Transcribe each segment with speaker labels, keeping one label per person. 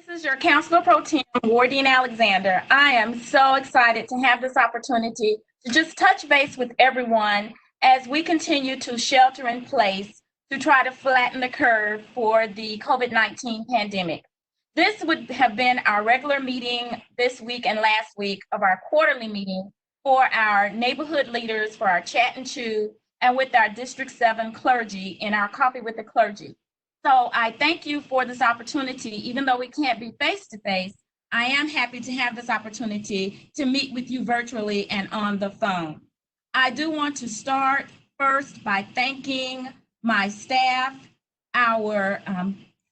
Speaker 1: This is your Counselor Pro Tem, Wardine Alexander. I am so excited to have this opportunity to just touch base with everyone as we continue to shelter in place to try to flatten the curve for the COVID-19 pandemic. This would have been our regular meeting this week and last week of our quarterly meeting for our neighborhood leaders, for our chat and chew, and with our District 7 clergy in our Coffee with the Clergy. So I thank you for this opportunity. Even though we can't be face to face, I am happy to have this opportunity to meet with you virtually and on the phone. I do want to start first by thanking my staff, our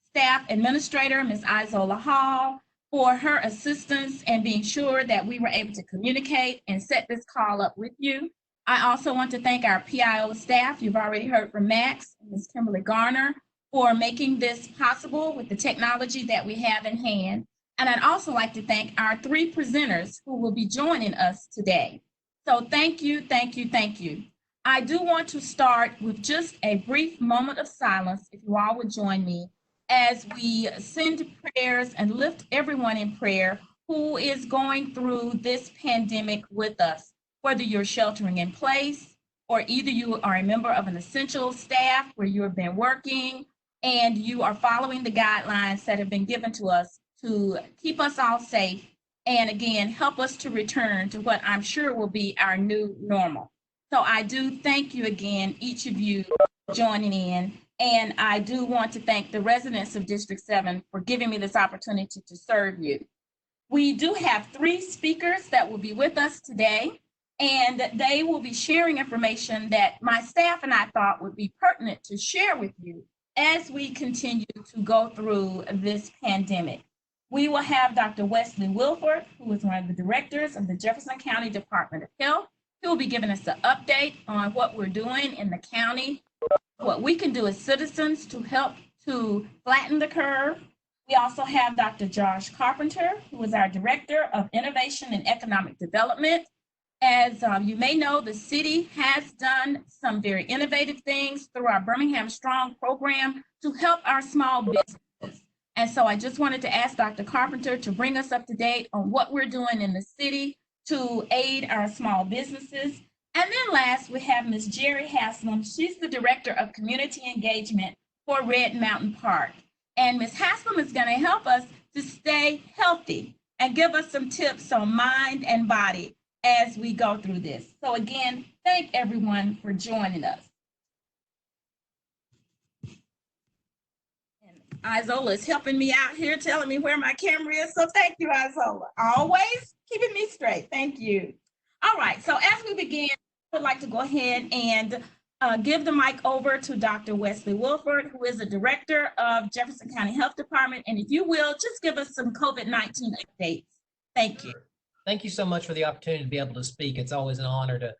Speaker 1: staff administrator, Ms. Isola Hall, for her assistance in being sure that we were able to communicate and set this call up with you. I also want to thank our PIO staff. You've already heard from Max and Ms. Kimberly Garner for making this possible with the technology that we have in hand. And I'd also like to thank our three presenters who will be joining us today. So thank you, thank you, thank you. I do want to start with just a brief moment of silence, if you all would join me, as we send prayers and lift everyone in prayer who is going through this pandemic with us, whether you're sheltering in place or either you are a member of an essential staff where you have been working and you are following the guidelines that have been given to us to keep us all safe and again, help us to return to what I'm sure will be our new normal. So I do thank you again, each of you joining in. And I do want to thank the residents of District 7 for giving me this opportunity to serve you. We do have three speakers that will be with us today, and they will be sharing information that my staff and I thought would be pertinent to share with you as we continue to go through this pandemic. We will have Dr. Wesley Wilford, who is one of the directors of the Jefferson County Department of Health. He will be giving us an update on what we're doing in the county, what we can do as citizens to help to flatten the curve. We also have Dr. Josh Carpenter, who is our Director of Innovation and Economic Development. As you may know, the city has done some very innovative things through our Birmingham Strong program to help our small businesses. And so I just wanted to ask Dr. Carpenter to bring us up to date on what we're doing in the city to aid our small businesses. And then last, we have Ms. Jerry Haslam. She's the Director of Community Engagement for Red Mountain Park. And Ms. Haslam is going to help us to stay healthy and give us some tips on mind and body as we go through this. So again, thank everyone for joining us. And Isola is helping me out here, telling me where my camera is. So thank you, Isola. Always keeping me straight. Thank you. All right, so as we begin, I would like to go ahead and give the mic over to Dr. Wesley Wilford, who is the Director of Jefferson County Health Department. And if you will, just give us some COVID-19 updates. Thank you.
Speaker 2: Thank you so much for the opportunity to be able to speak. It's always an honor to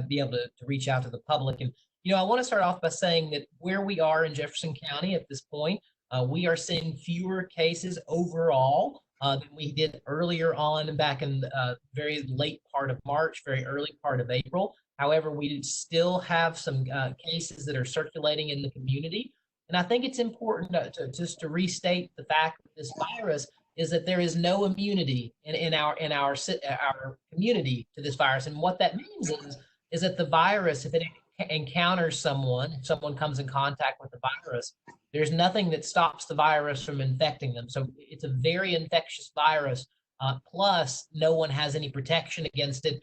Speaker 2: be able to reach out to the public. And, I want to start off by saying that where we are in Jefferson County at this point, we are seeing fewer cases overall than we did earlier on back in the very late part of March, very early part of April. However, we still have some cases that are circulating in the community. And I think it's important just to restate the fact that this virus is that there is no immunity in our community to this virus. And what that means is that the virus, if it encounters someone, if someone comes in contact with the virus, there's nothing that stops the virus from infecting them. So it's a very infectious virus. Plus, no one has any protection against it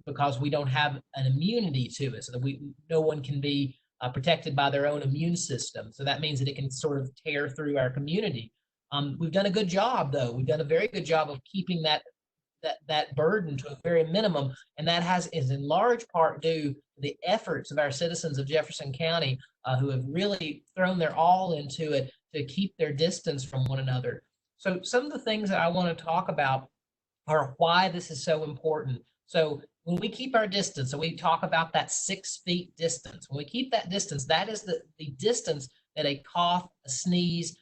Speaker 2: because we don't have an immunity to it. So that no one can be protected by their own immune system. So that means that it can sort of tear through our community. We've done a good job, though. We've done a very good job of keeping that burden to a very minimum, and that is in large part due to the efforts of our citizens of Jefferson County who have really thrown their all into it to keep their distance from one another. So some of the things that I want to talk about are why this is so important. So when we keep our distance, so we talk about that 6 feet distance. When we keep that distance, that is the distance that a cough, a sneeze,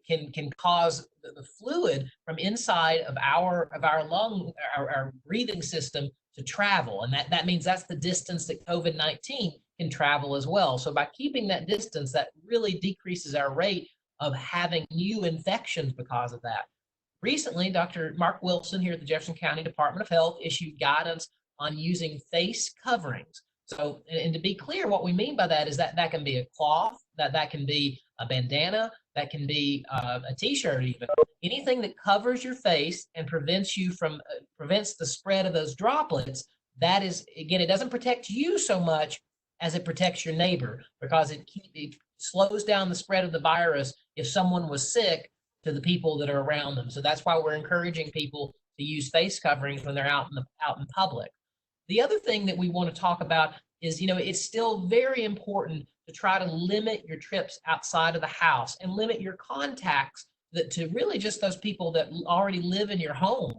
Speaker 2: can cause the fluid from inside of our lung, our breathing system to travel. And that means that's the distance that COVID-19 can travel as well. So by keeping that distance, that really decreases our rate of having new infections because of that. Recently, Dr. Mark Wilson here at the Jefferson County Department of Health issued guidance on using face coverings. So, and to be clear, what we mean by that is that that can be a cloth, that can be a bandana, that can be a t-shirt even. Anything that covers your face and prevents you from, prevents the spread of those droplets, that is, again, it doesn't protect you so much as it protects your neighbor, because it slows down the spread of the virus if someone was sick to the people that are around them. So that's why we're encouraging people to use face coverings when they're out in public. The other thing that we want to talk about is, it's still very important to try to limit your trips outside of the house and limit your contacts to really just those people that already live in your home.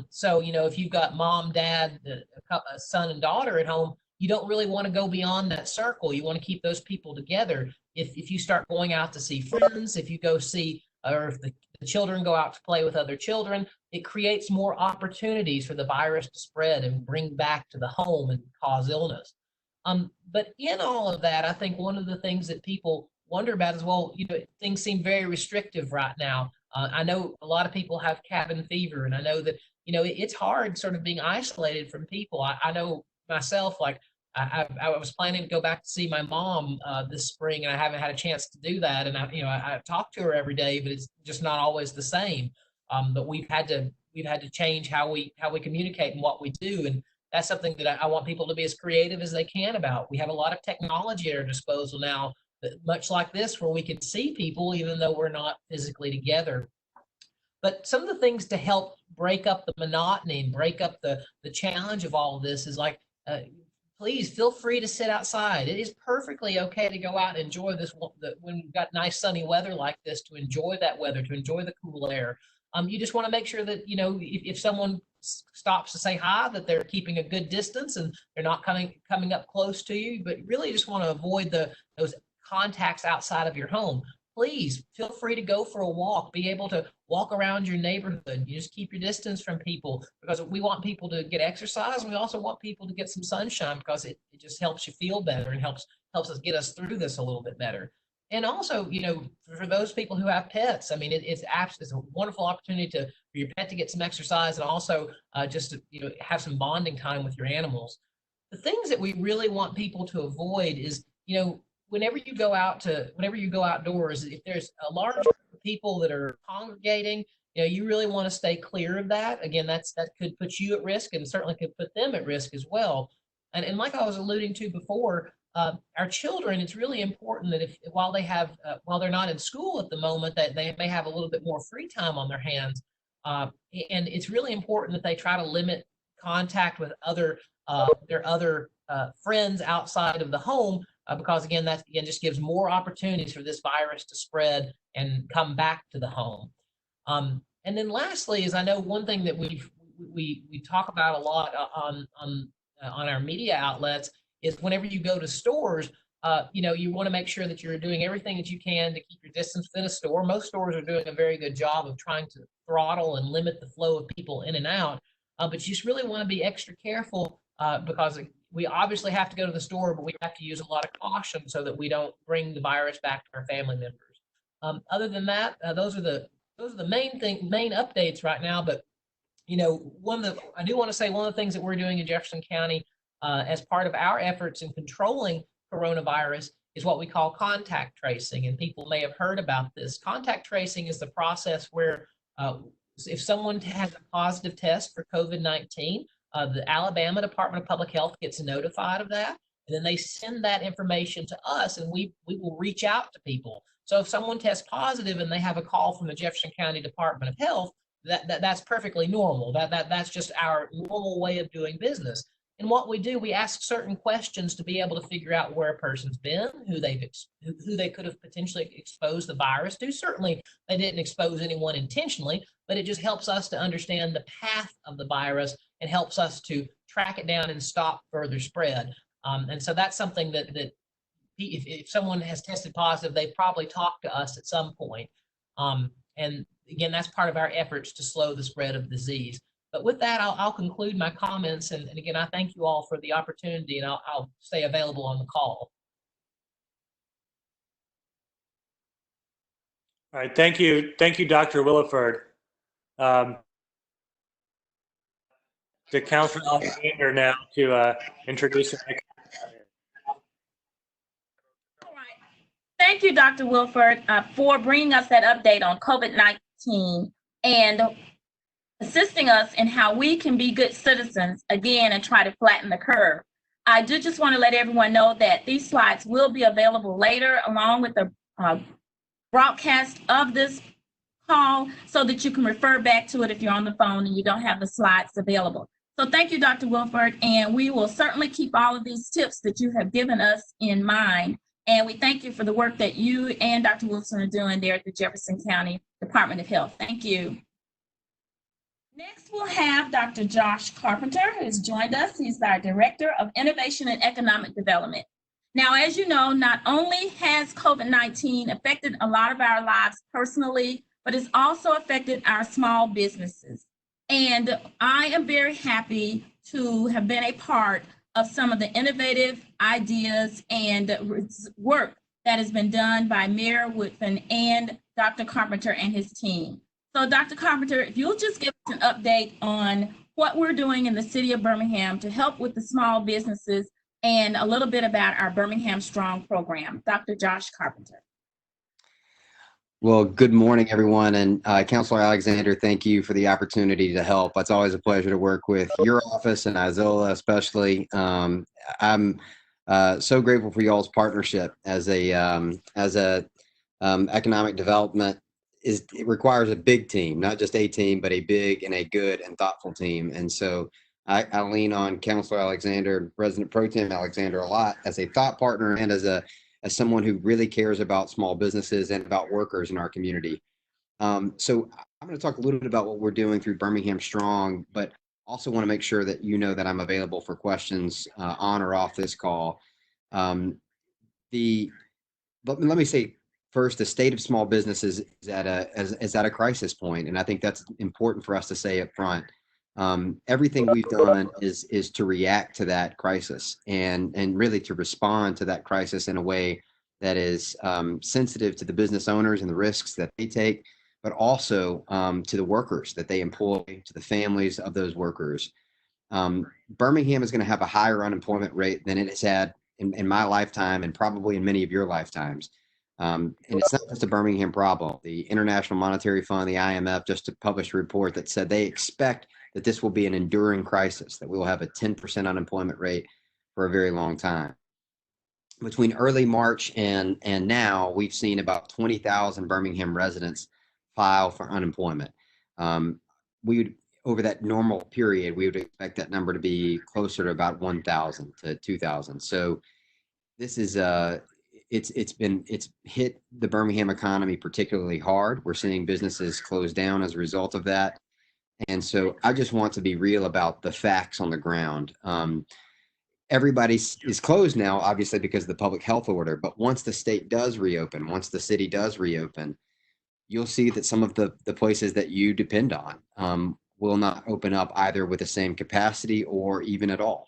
Speaker 2: So, if you've got mom, dad, a son and daughter at home, you don't really want to go beyond that circle. You want to keep those people together. If you start going out to see friends, if you go see, or if the children go out to play with other children, it creates more opportunities for the virus to spread and bring back to the home and cause illness. But in all of that, I think one of the things that people wonder about is, well, things seem very restrictive right now. I know a lot of people have cabin fever, and I know that, it's hard sort of being isolated from people. I know myself, like, I was planning to go back to see my mom this spring, and I haven't had a chance to do that. And I talk to her every day, but it's just not always the same. But we've had to change how we communicate and what we do, and that's something that I want people to be as creative as they can about. We have a lot of technology at our disposal now, much like this, where we can see people even though we're not physically together. But some of the things to help break up the monotony and break up the challenge of all of this is like, please feel free to sit outside. It is perfectly okay to go out and enjoy this when we've got nice sunny weather like this, to enjoy that weather, to enjoy the cool air. You just want to make sure that, if someone stops to say hi, that they're keeping a good distance and they're not coming up close to you, but really just want to avoid those contacts outside of your home. Please feel free to go for a walk, be able to walk around your neighborhood. You just keep your distance from people, because we want people to get exercise, and we also want people to get some sunshine, because it just helps you feel better and helps us get us through this a little bit better. And also, for those people who have pets, I mean, it's a wonderful opportunity for your pet to get some exercise, and also just to, have some bonding time with your animals. The things that we really want people to avoid is, whenever you go outdoors, if there's a large group of people that are congregating, you really want to stay clear of that. Again, that could put you at risk, and certainly could put them at risk as well. And like I was alluding to before, our children, it's really important that while they're not in school at the moment, that they may have a little bit more free time on their hands. And it's really important that they try to limit contact with their other friends outside of the home, because again, that just gives more opportunities for this virus to spread and come back to the home. And then lastly is, I know one thing that we talk about a lot on our media outlets is, whenever you go to stores, you want to make sure that you're doing everything that you can to keep your distance within a store. Most stores are doing a very good job of trying to throttle and limit the flow of people in and out. But you just really want to be extra careful, because we obviously have to go to the store, but we have to use a lot of caution so that we don't bring the virus back to our family members. Other than that, those are the main updates right now. But I do want to say, one of the things that we're doing in Jefferson County as part of our efforts in controlling coronavirus is what we call contact tracing. And people may have heard about this. Contact tracing is the process where if someone has a positive test for COVID-19, the Alabama Department of Public Health gets notified of that, and then they send that information to us, and we will reach out to people. So if someone tests positive and they have a call from the Jefferson County Department of Health, that's perfectly normal. That's just our normal way of doing business. And what we do, we ask certain questions to be able to figure out where a person's been, who they could have potentially exposed the virus to. Certainly, they didn't expose anyone intentionally, but it just helps us to understand the path of the virus and helps us to track it down and stop further spread. And so that's something that if someone has tested positive, they've probably talked to us at some point. And again, that's part of our efforts to slow the spread of disease. But with that, I'll conclude my comments. And again, I thank you all for the opportunity, and I'll stay available on the call.
Speaker 3: All right, thank you, Dr. Williford. To Councilor Alexander now to introduce.
Speaker 1: All right. Thank you, Dr. Wilford, for bringing us that update on COVID-19 and assisting us in how we can be good citizens again and try to flatten the curve. I do just want to let everyone know that these slides will be available later along with the broadcast of this call so that you can refer back to it if you're on the phone and you don't have the slides available. So thank you, Dr. Wilford, and we will certainly keep all of these tips that you have given us in mind. And we thank you for the work that you and Dr. Wilson are doing there at the Jefferson County Department of Health. Thank you. Next, we'll have Dr. Josh Carpenter, who has joined us. He's our Director of Innovation and Economic Development. Now, as you know, not only has COVID-19 affected a lot of our lives personally, but it's also affected our small businesses. And I am very happy to have been a part of some of the innovative ideas and work that has been done by Mayor Woodfin and Dr. Carpenter and his team. So Dr. Carpenter, if you'll just give us an update on what we're doing in the city of Birmingham to help with the small businesses and a little bit about our Birmingham Strong program. Dr. Josh Carpenter.
Speaker 4: Well, good morning, everyone. And Councilor Alexander, thank you for the opportunity to help. It's always a pleasure to work with your office and Isola especially. I'm so grateful for y'all's partnership as economic development. It requires a big team, not just a team, but a big and a good and thoughtful team. And so I lean on Councilor Alexander, President Pro Tem Alexander a lot as a thought partner and as someone who really cares about small businesses and about workers in our community. So I'm going to talk a little bit about what we're doing through Birmingham Strong, but also want to make sure that you know that I'm available for questions on or off this call. But let me say first, the state of small businesses is at a crisis point, and I think that's important for us to say up front. Everything we've done is to react to that crisis and really to respond to that crisis in a way that is sensitive to the business owners and the risks that they take, but also to the workers that they employ, to the families of those workers. Birmingham is going to have a higher unemployment rate than it has had in my lifetime and probably in many of your lifetimes. And it's not just a Birmingham problem. The International Monetary Fund, the IMF, just published a report that said they expect that this will be an enduring crisis, that we will have a 10% unemployment rate for a very long time. Between early March and now, we've seen about 20,000 Birmingham residents file for unemployment. Over that normal period, we would expect that number to be closer to about 1,000 to 2,000. So this is it's hit the Birmingham economy particularly hard. We're seeing businesses close down as a result of that. And so I just want to be real about the facts on the ground. Everybody is closed now, obviously, because of the public health order. But once the state does reopen, once the city does reopen, you'll see that some of the places that you depend on will not open up either with the same capacity or even at all.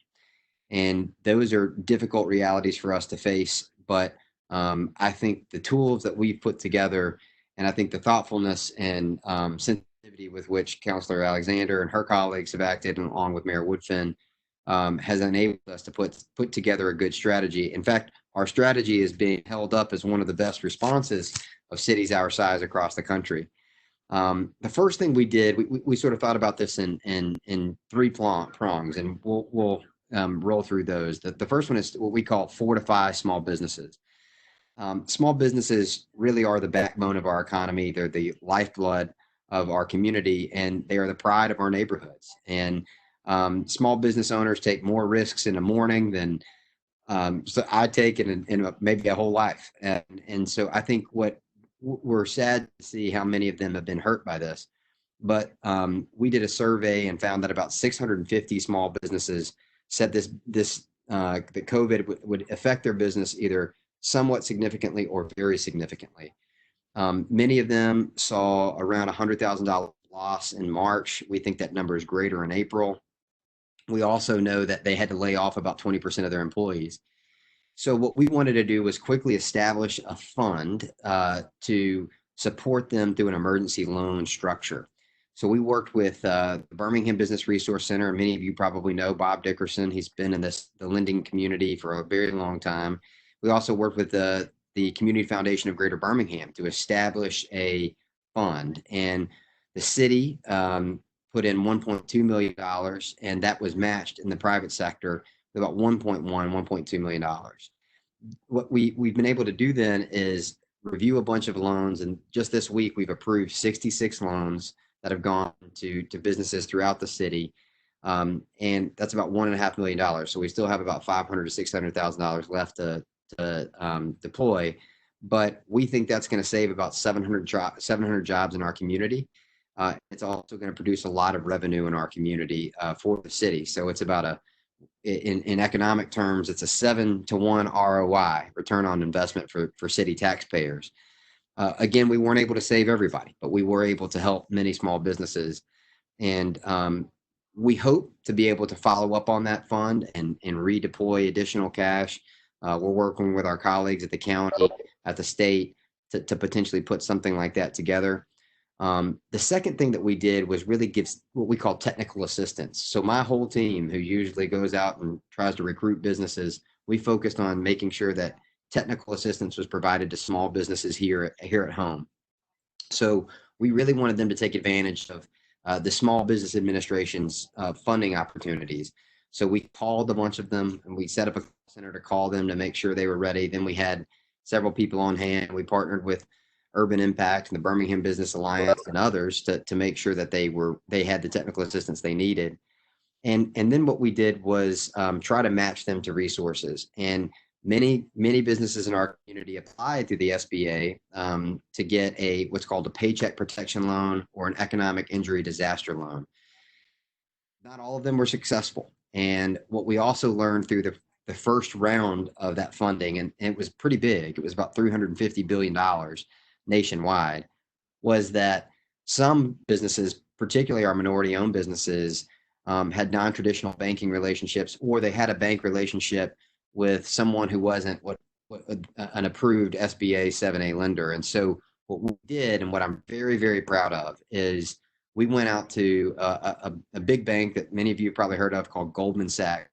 Speaker 4: And those are difficult realities for us to face. But I think the tools that we've put together, and I think the thoughtfulness and sensitivity with which Councilor Alexander and her colleagues have acted, and along with Mayor Woodfin, has enabled us to put together a good strategy. In fact, our strategy is being held up as one of the best responses of cities our size across the country. The first thing we did, we sort of thought about this in three prongs, and we'll roll through those. The first one is what we call fortify small businesses. Small businesses really are the backbone of our economy. They're the lifeblood of our community, and they are the pride of our neighborhoods. And small business owners take more risks in the morning than so I take in maybe a whole life. And so I think we're sad to see how many of them have been hurt by this. But we did a survey and found that about 650 small businesses said that COVID would affect their business either somewhat significantly or very significantly. Many of them saw around $100,000 loss in March. We think that number is greater in April. We also know that they had to lay off about 20% of their employees. So what we wanted to do was quickly establish a fund to support them through an emergency loan structure. So we worked with the Birmingham Business Resource Center. Many of you probably know Bob Dickerson. He's been in the lending community for a very long time. We also worked with the Community Foundation of Greater Birmingham to establish a fund. And the city put in $1.2 million, and that was matched in the private sector with about $1.2 million. What we've been able to do then is review a bunch of loans. And just this week, we've approved 66 loans that have gone to businesses throughout the city. And that's about $1.5 million. So we still have about $500,000 to $600,000 left to deploy. But we think that's going to save about 700 jobs in our community. It's also going to produce a lot of revenue in our community for the city. So it's about in economic terms, it's a 7-to-1 ROI, return on investment for city taxpayers. Again, we weren't able to save everybody, but we were able to help many small businesses. And we hope to be able to follow up on that fund and redeploy additional cash. We're working with our colleagues at the county, at the state, to potentially put something like that together. The second thing that we did was really give what we call technical assistance. So my whole team, who usually goes out and tries to recruit businesses, we focused on making sure that technical assistance was provided to small businesses here at home. So we really wanted them to take advantage of the Small Business Administration's funding opportunities. So we called a bunch of them, and we set up a center to call them to make sure they were ready. Then we had several people on hand. We partnered with Urban Impact and the Birmingham Business Alliance and others to make sure that they had the technical assistance they needed. And then what we did was try to match them to resources. And many businesses in our community applied through the SBA to get what's called a paycheck protection loan or an economic injury disaster loan. Not all of them were successful. And what we also learned through the first round of that funding, and it was pretty big, it was about $350 billion nationwide, was that some businesses, particularly our minority-owned businesses, had non-traditional banking relationships, or they had a bank relationship with someone who wasn't an approved SBA 7A lender. And so what we did, and what I'm very, very proud of, is we went out to a big bank that many of you have probably heard of called Goldman Sachs.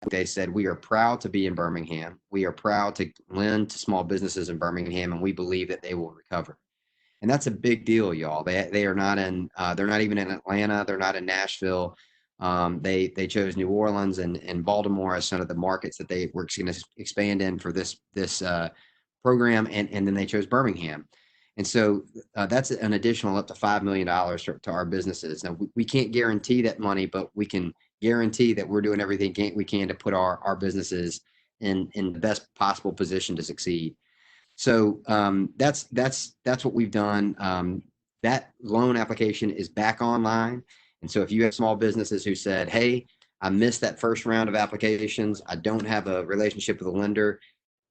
Speaker 4: They said, we are proud to be in Birmingham. We are proud to lend to small businesses in Birmingham, and we believe that they will recover. And that's a big deal, y'all. They are not in, they're not even in Atlanta. They're not in Nashville. They chose New Orleans and Baltimore as some of the markets that they were going to expand in for this program. And then they chose Birmingham. And so that's an additional up to $5 million to our businesses. Now, we can't guarantee that money, but we can guarantee that we're doing everything we can to put our businesses in the best possible position to succeed. So that's what we've done. That loan application is back online. And so if you have small businesses who said, hey, I missed that first round of applications, I don't have a relationship with a lender,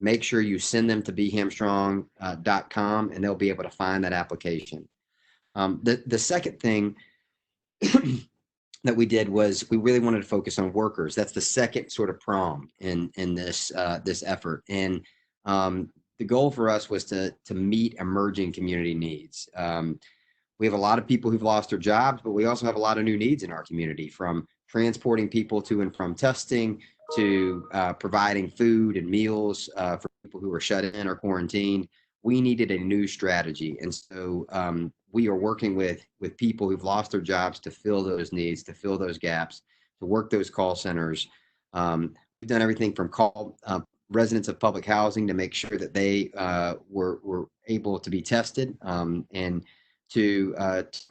Speaker 4: make sure you send them to behamstrong.com and they'll be able to find that application. The second thing that we did was we really wanted to focus on workers. That's the second sort of prong in this effort. And the goal for us was to meet emerging community needs. We have a lot of people who've lost their jobs, but we also have a lot of new needs in our community, from transporting people to and from testing to providing food and meals for people who are shut in or quarantined. We needed a new strategy. And so we are working with people who've lost their jobs to fill those needs, to fill those gaps, to work those call centers. We've done everything from call residents of public housing to make sure that they were able to be tested, and to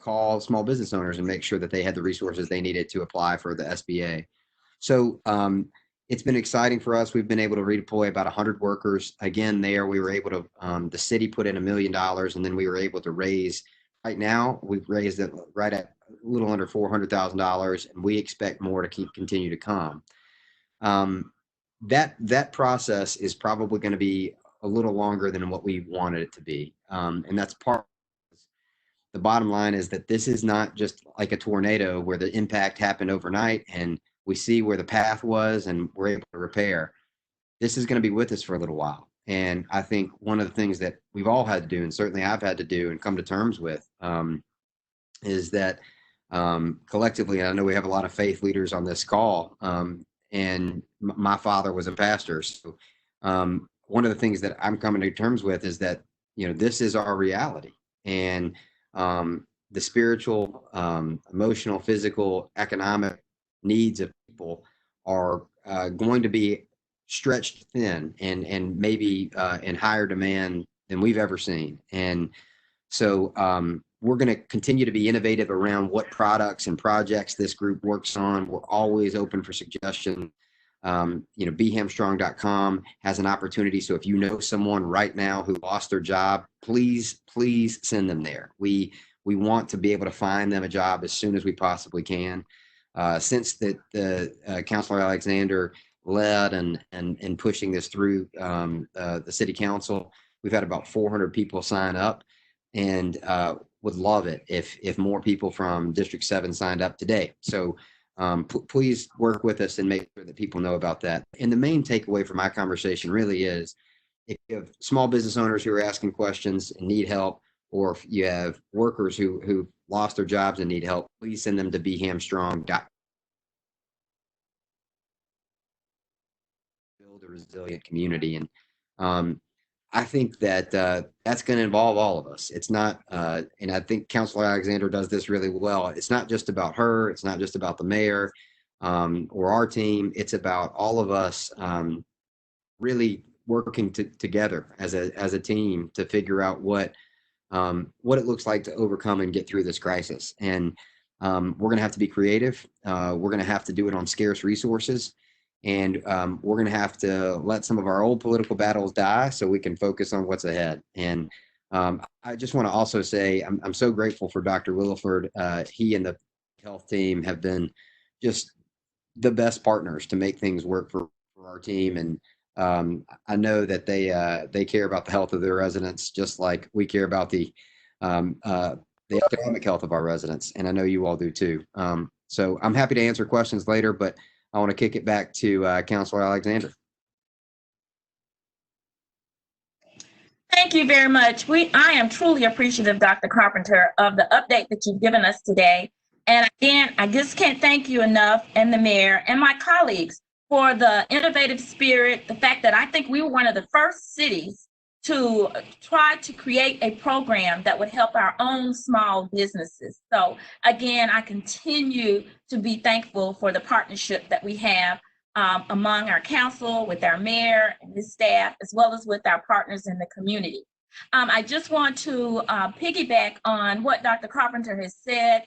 Speaker 4: call small business owners and make sure that they had the resources they needed to apply for the SBA. So it's been exciting for us. We've been able to redeploy about 100 workers. Again, we were able to, the city put in $1 million, and then we were able to raise, right now, we've raised it right at a little under $400,000, and we expect more to continue to come. That process is probably going to be a little longer than what we wanted it to be. And that's part. The bottom line is that this is not just like a tornado where the impact happened overnight and we see where the path was and we're able to repair. This is going to be with us for a little while. And I think one of the things that we've all had to do, and certainly I've had to do and come to terms with, is that collectively, and I know we have a lot of faith leaders on this call, and my father was a pastor. So one of the things that I'm coming to terms with is that, this is our reality. And the spiritual, emotional, physical, economic needs of people are going to be stretched thin and maybe in higher demand than we've ever seen. And so we're going to continue to be innovative around what products and projects this group works on. We're always open for suggestion. BeHamstrong.com has an opportunity. So if you know someone right now who lost their job, please send them there. We want to be able to find them a job as soon as we possibly can. Since the Councilor Alexander led and pushing this through the city council, we've had about 400 people sign up, and would love it if more people from District 7 signed up today. So please work with us and make sure that people know about that. And the main takeaway from my conversation really is, if you have small business owners who are asking questions and need help, or if you have workers who lost their jobs and need help, please send them to BeHamstrong.com. Build a resilient community. And I think that that's going to involve all of us. It's not, and I think Councilor Alexander does this really well. It's not just about her. It's not just about the mayor or our team. It's about all of us really working together as a team to figure out what it looks like to overcome and get through this crisis. And we're going to have to be creative. We're going to have to do it on scarce resources. And we're going to have to let some of our old political battles die so we can focus on what's ahead. And I just want to also say I'm so grateful for Dr. Williford. He and the health team have been just the best partners to make things work for our team. And I know that they care about the health of their residents, just like we care about the economic health of our residents. And I know you all do too. So I'm happy to answer questions later, but I want to kick it back to Councilor Alexander.
Speaker 1: Thank you very much. I am truly appreciative, Dr. Carpenter, of the update that you've given us today. And again, I just can't thank you enough, and the mayor and my colleagues, for the innovative spirit, the fact that I think we were one of the first cities to try to create a program that would help our own small businesses. So again, I continue to be thankful for the partnership that we have among our council, with our mayor and his staff, as well as with our partners in the community. I just want to piggyback on what Dr. Carpenter has said.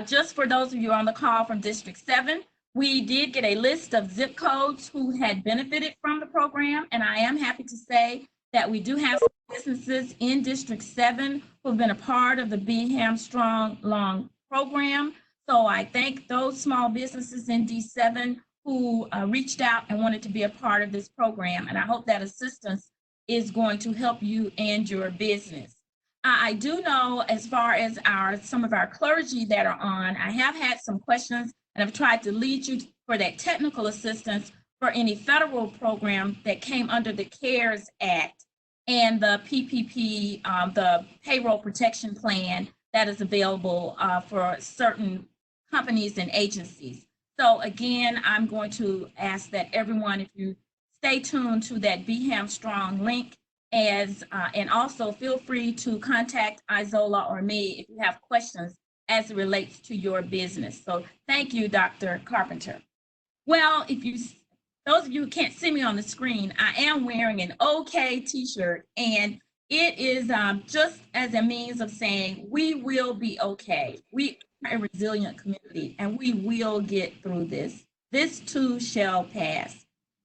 Speaker 1: Just for those of you on the call from District 7, we did get a list of zip codes who had benefited from the program, and I am happy to say that we do have some businesses in District 7 who have been a part of the BeHamstrong Long program. So I thank those small businesses in D7 who reached out and wanted to be a part of this program, and I hope that assistance is going to help you and your business. I do know, as far as some of our clergy that are on, I have had some questions and have tried to lead you for that technical assistance for any federal program that came under the CARES Act and the PPP, the payroll protection plan that is available for certain companies and agencies. So again, I'm going to ask that everyone, if you stay tuned to that BeHamstrong link, and also feel free to contact Isola or me if you have questions as it relates to your business. So thank you, Dr. Carpenter. Well, those of you who can't see me on the screen, I am wearing an OK t-shirt, and it is just as a means of saying we will be okay. We are a resilient community, and we will get through this. This too shall pass.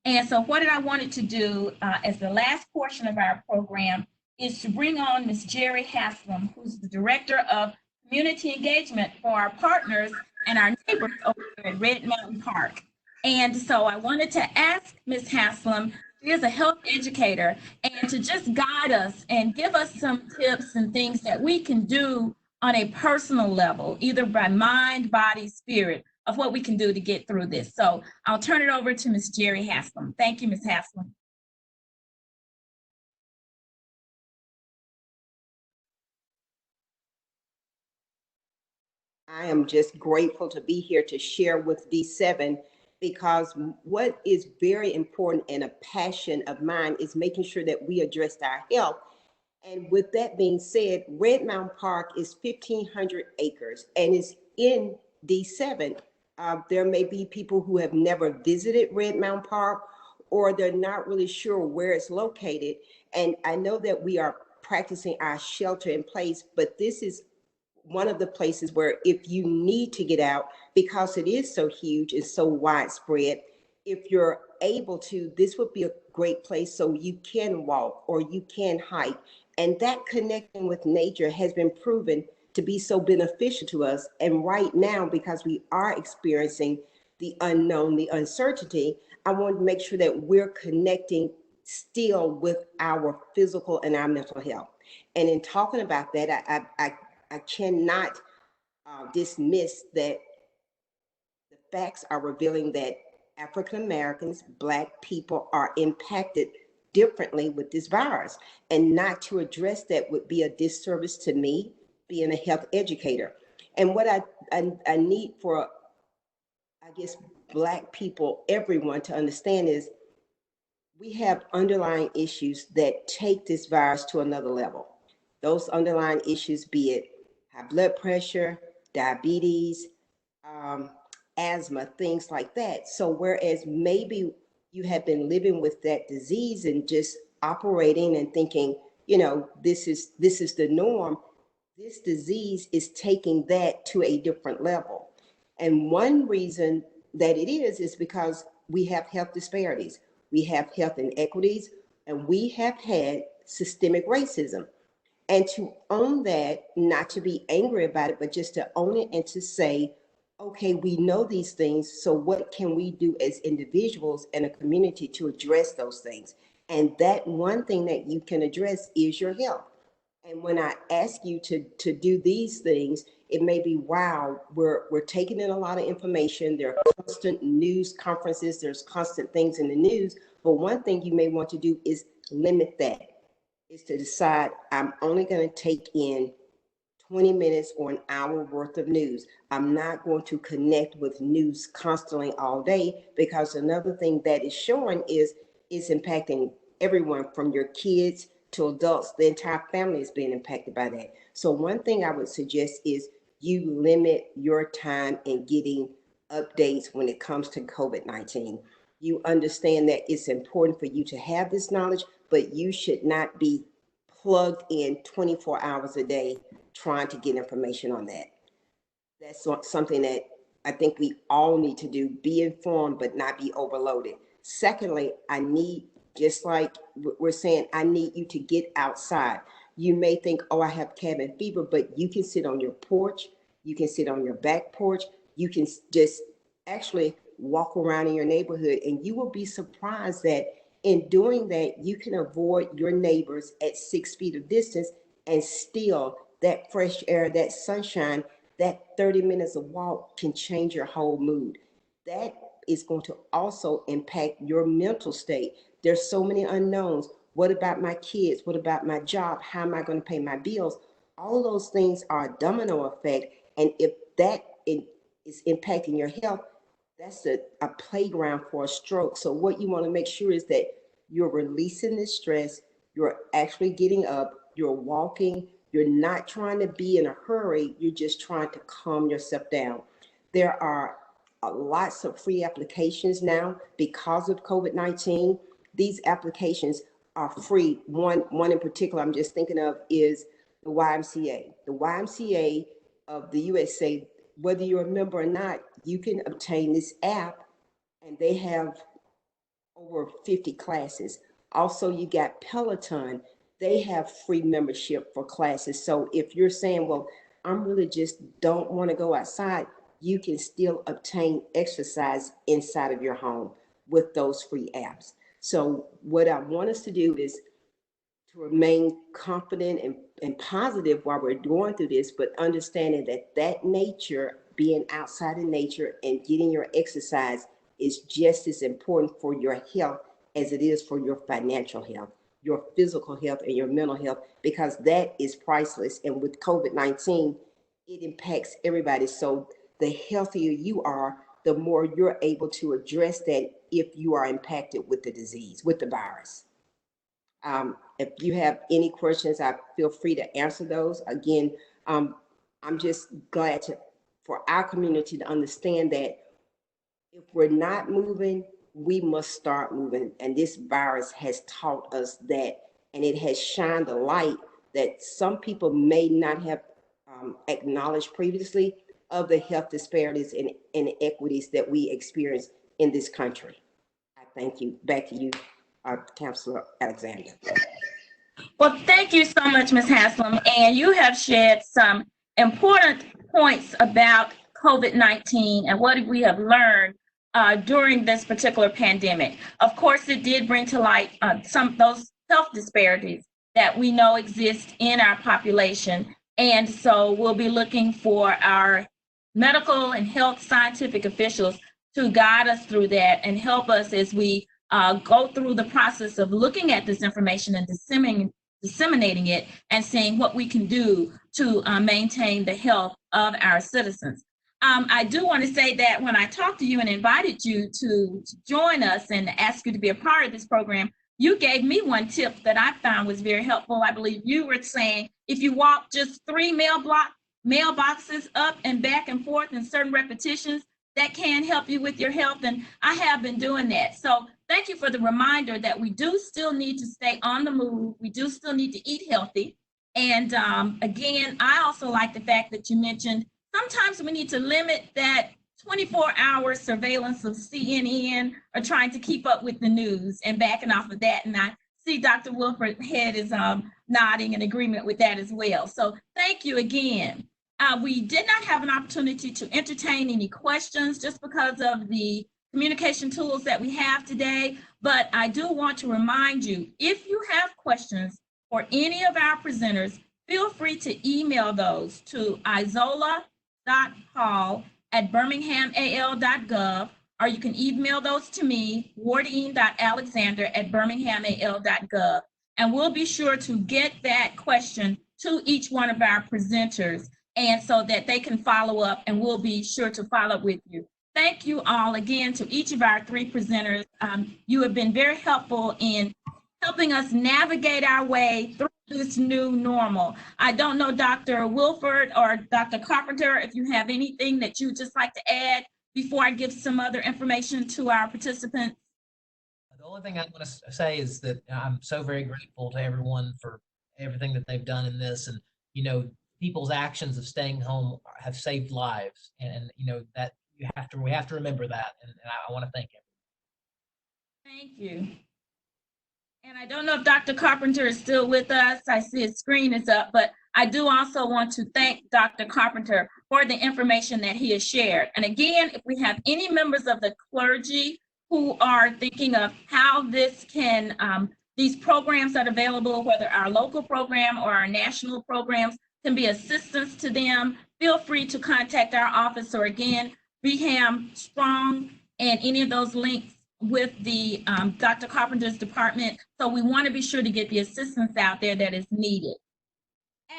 Speaker 1: And so what I wanted to do as the last portion of our program is to bring on Ms. Jerry Haslam, who's the Director of Community Engagement for our partners and our neighbors over here at Red Mountain Park. And so I wanted to ask Ms. Haslam, she is a health educator, and to just guide us and give us some tips and things that we can do on a personal level, either by mind, body, spirit, of what we can do to get through this. So I'll turn it over to Ms. Jerry Haslam. Thank you, Ms. Haslam.
Speaker 5: I am just grateful to be here to share with D7, because what is very important and a passion of mine is making sure that we address our health. And with that being said, Red Mountain Park is 1,500 acres and is in D7. There may be people who have never visited Red Mountain Park, or they're not really sure where it's located. And I know that we are practicing our shelter in place, but this is one of the places where if you need to get out, because it is so huge and so widespread, if you're able to, this would be a great place so you can walk or you can hike. And that connecting with nature has been proven to be so beneficial to us. And right now, because we are experiencing the unknown, the uncertainty, I want to make sure that we're connecting still with our physical and our mental health. And in talking about that, I cannot dismiss that the facts are revealing that African Americans, Black people are impacted differently with this virus. And not to address that would be a disservice to me, being a health educator. And what I need for, I guess, Black people, everyone to understand is we have underlying issues that take this virus to another level. Those underlying issues, be it high blood pressure, diabetes, asthma, things like that. So whereas maybe you have been living with that disease and just operating and thinking, this is the norm, this disease is taking that to a different level. And one reason that it is because we have health disparities, we have health inequities, and we have had systemic racism. And to own that, not to be angry about it, but just to own it and to say, okay, we know these things, so what can we do as individuals and a community to address those things? And that one thing that you can address is your health. And when I ask you to do these things, it may be, wow, we're taking in a lot of information. There are constant news conferences, there's constant things in the news. But one thing you may want to do is limit that, is to decide, I'm only going to take in 20 minutes or an hour worth of news. I'm not going to connect with news constantly all day, because another thing that is showing is it's impacting everyone from your kids to adults. The entire family is being impacted by that. So one thing I would suggest is you limit your time in getting updates when it comes to COVID-19. You understand that it's important for you to have this knowledge, but you should not be plugged in 24 hours a day trying to get information on that. That's something that I think we all need to do, be informed, but not be overloaded. Secondly, I need, just like we're saying, I need you to get outside. You may think, oh, I have cabin fever, but you can sit on your porch, you can sit on your back porch, you can just actually walk around in your neighborhood, and you will be surprised that in doing that, you can avoid your neighbors at 6 feet of distance, and still that fresh air, that sunshine, that 30 minutes of walk can change your whole mood. That is going to also impact your mental state. There's so many unknowns. What about my kids? What about my job? How am I going to pay my bills? All of those things are a domino effect. And if that is impacting your health, that's a playground for a stroke. So what you want to make sure is that you're releasing this stress, you're actually getting up, you're walking, you're not trying to be in a hurry, you're just trying to calm yourself down. There are lots of free applications now because of COVID-19. These applications are free. One in particular I'm just thinking of is the YMCA. The YMCA of the USA, whether you're a member or not, you can obtain this app, and they have over 50 classes. Also, you got Peloton. They have free membership for classes. So if you're saying, well, I'm really just don't want to go outside, you can still obtain exercise inside of your home with those free apps. So what I want us to do is to remain confident and positive while we're going through this, but understanding that nature, being outside in nature and getting your exercise, is just as important for your health as it is for your financial health, your physical health, and your mental health, because that is priceless. And with COVID-19, it impacts everybody. So the healthier you are, the more you're able to address that if you are impacted with the disease, with the virus. If you have any questions, I feel free to answer those. Again, I'm just glad for our community to understand that if we're not moving, we must start moving. And this virus has taught us that, and it has shined a light that some people may not have acknowledged previously of the health disparities and inequities that we experience in this country. I thank you. Back to you, Councilor Alexander.
Speaker 1: Well, thank you so much, Ms. Haslam. And you have shared some important points about COVID-19 and what we have learned during this particular pandemic. Of course, it did bring to light some of those health disparities that we know exist in our population. And so we'll be looking for our medical and health scientific officials to guide us through that and help us as we go through the process of looking at this information and disseminating it and seeing what we can do to maintain the health of our citizens. I do want to say that when I talked to you and invited you to join us and ask you to be a part of this program, you gave me one tip that I found was very helpful. I believe you were saying if you walk just 3 mailboxes up and back and forth in certain repetitions, that can help you with your health. And I have been doing that. So thank you for the reminder that we do still need to stay on the move. We do still need to eat healthy. And again, I also like the fact that you mentioned sometimes we need to limit that 24-hour surveillance of CNN or trying to keep up with the news and backing off of that. And I see Dr. Wilford's head is nodding in agreement with that as well. So thank you again. We did not have an opportunity to entertain any questions just because of the communication tools that we have today, but I do want to remind you, if you have questions for any of our presenters, feel free to email those to izola.hall@birminghamal.gov, or you can email those to me, wardeen.alexander@birminghamal.gov, and we'll be sure to get that question to each one of our presenters, and so that they can follow up, and we'll be sure to follow up with you. Thank you all again to each of our 3 presenters. You have been very helpful in helping us navigate our way through this new normal. I don't know, Dr. Wilford or Dr. Carpenter, if you have anything that you'd just like to add before I give some other information to our participants.
Speaker 2: The only thing I want to say is that I'm so very grateful to everyone for everything that they've done in this. And, you know, people's actions of staying home have saved lives. And you know, that we have to remember that. And I want to thank everyone.
Speaker 1: Thank you. And I don't know if Dr. Carpenter is still with us. I see his screen is up, but I do also want to thank Dr. Carpenter for the information that he has shared. And again, if we have any members of the clergy who are thinking of how this can, these programs that are available, whether our local program or our national programs, can be assistance to them, feel free to contact our office, or again, BHAM Strong and any of those links with the Dr. Carpenter's department. So we want to be sure to get the assistance out there that is needed.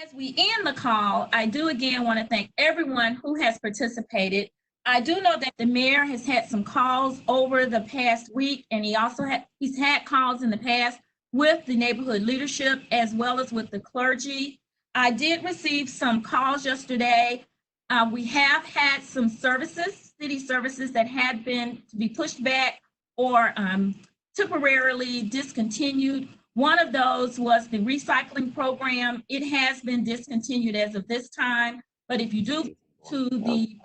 Speaker 1: As we end the call, I do again want to thank everyone who has participated. I do know that the mayor has had some calls over the past week, and he's had calls in the past with the neighborhood leadership as well as with the clergy. I did receive some calls yesterday. We have had some services, city services, that had been to be pushed back or temporarily discontinued. One of those was the recycling program. It has been discontinued as of this time, but if you do to the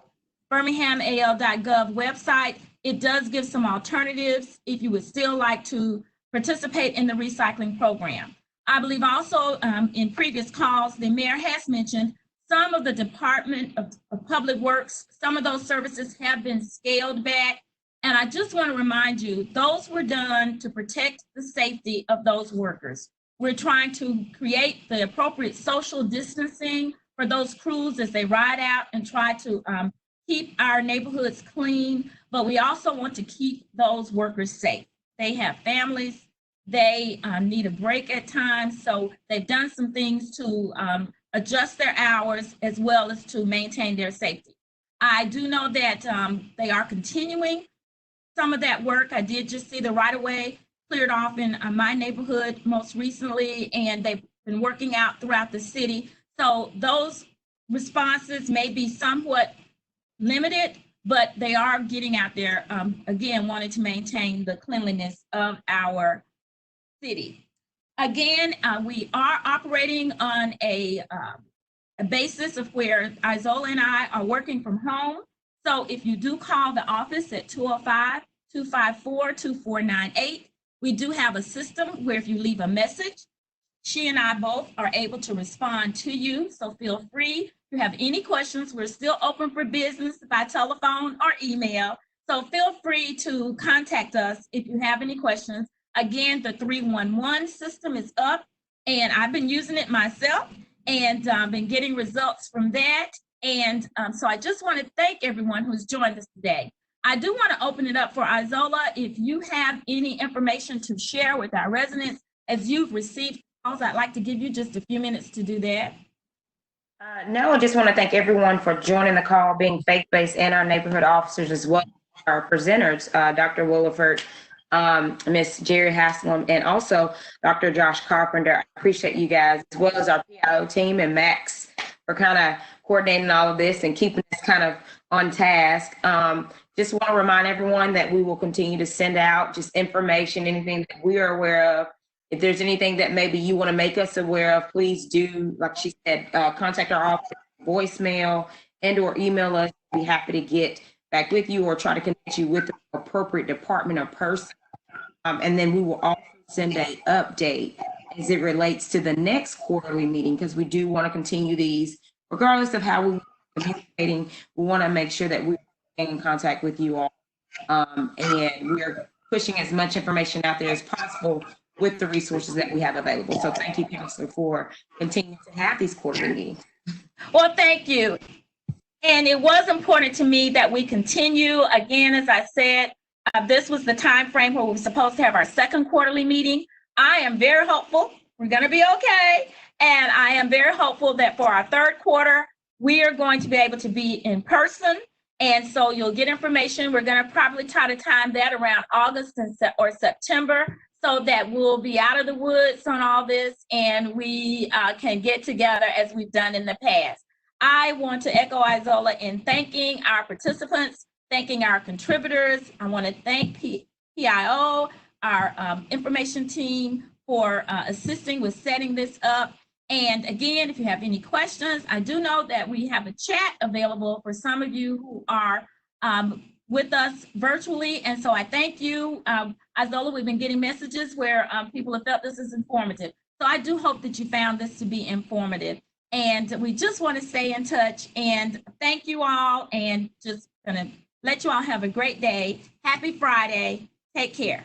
Speaker 1: birminghamal.gov website, it does give some alternatives if you would still like to participate in the recycling program. I believe also in previous calls, the mayor has mentioned some of the Department of Public Works, some of those services have been scaled back. And I just want to remind you, those were done to protect the safety of those workers. We're trying to create the appropriate social distancing for those crews as they ride out and try to keep our neighborhoods clean, but we also want to keep those workers safe. They have families, they need a break at times, so they've done some things to adjust their hours, as well as to maintain their safety. I do know that they are continuing some of that work. I did just see the right-of-way cleared off in my neighborhood most recently, and they've been working out throughout the city. So those responses may be somewhat limited, but they are getting out there, again, wanting to maintain the cleanliness of our city. Again, we are operating on a basis of where Isola and I are working from home. So if you do call the office at 205-254-2498, we do have a system where if you leave a message, she and I both are able to respond to you. So feel free. If you have any questions, we're still open for business by telephone or email. So feel free to contact us if you have any questions. Again, the 311 system is up, and I've been using it myself and been getting results from that. And so I just want to thank everyone who's joined us today. I do want to open it up for Isola. If you have any information to share with our residents as you've received calls, I'd like to give you just a few minutes to do that.
Speaker 6: No, I just want to thank everyone for joining the call, being faith-based, and our neighborhood officers as well, our presenters, Dr. Williford, Ms. Jerry Haslam, and also Dr. Josh Carpenter. I appreciate you guys, as well as our PIO team and Max for kind of coordinating all of this and keeping us kind of on task. Just want to remind everyone that we will continue to send out just information, anything that we are aware of. If there's anything that maybe you want to make us aware of, please do, like she said, contact our office, voicemail, and or email us. We'll be happy to get back with you or try to connect you with the appropriate department or person. And then we will also send an update as it relates to the next quarterly meeting, because we do want to continue these regardless of how we're communicating. We want to make sure that we're in contact with you all, and we're pushing as much information out there as possible with the resources that we have available. So thank you, Councilor, for continuing to have these quarterly meetings.
Speaker 1: Well, thank you. And it was important to me that we continue. Again, as I said, this was the time frame where we were supposed to have our second quarterly meeting. I am very hopeful we're going to be okay. And I am very hopeful that for our third quarter, we are going to be able to be in person. And so you'll get information. We're going to probably try to time that around August or September, so that we'll be out of the woods on all this and we can get together as we've done in the past. I want to echo Isola in thanking our participants, thanking our contributors. I want to thank PIO, our information team, for assisting with setting this up. And again, if you have any questions, I do know that we have a chat available for some of you who are with us virtually. And so I thank you. Isola, we've been getting messages where people have felt this is informative. So I do hope that you found this to be informative. And we just want to stay in touch and thank you all, and just gonna let you all have a great day. Happy Friday. Take care.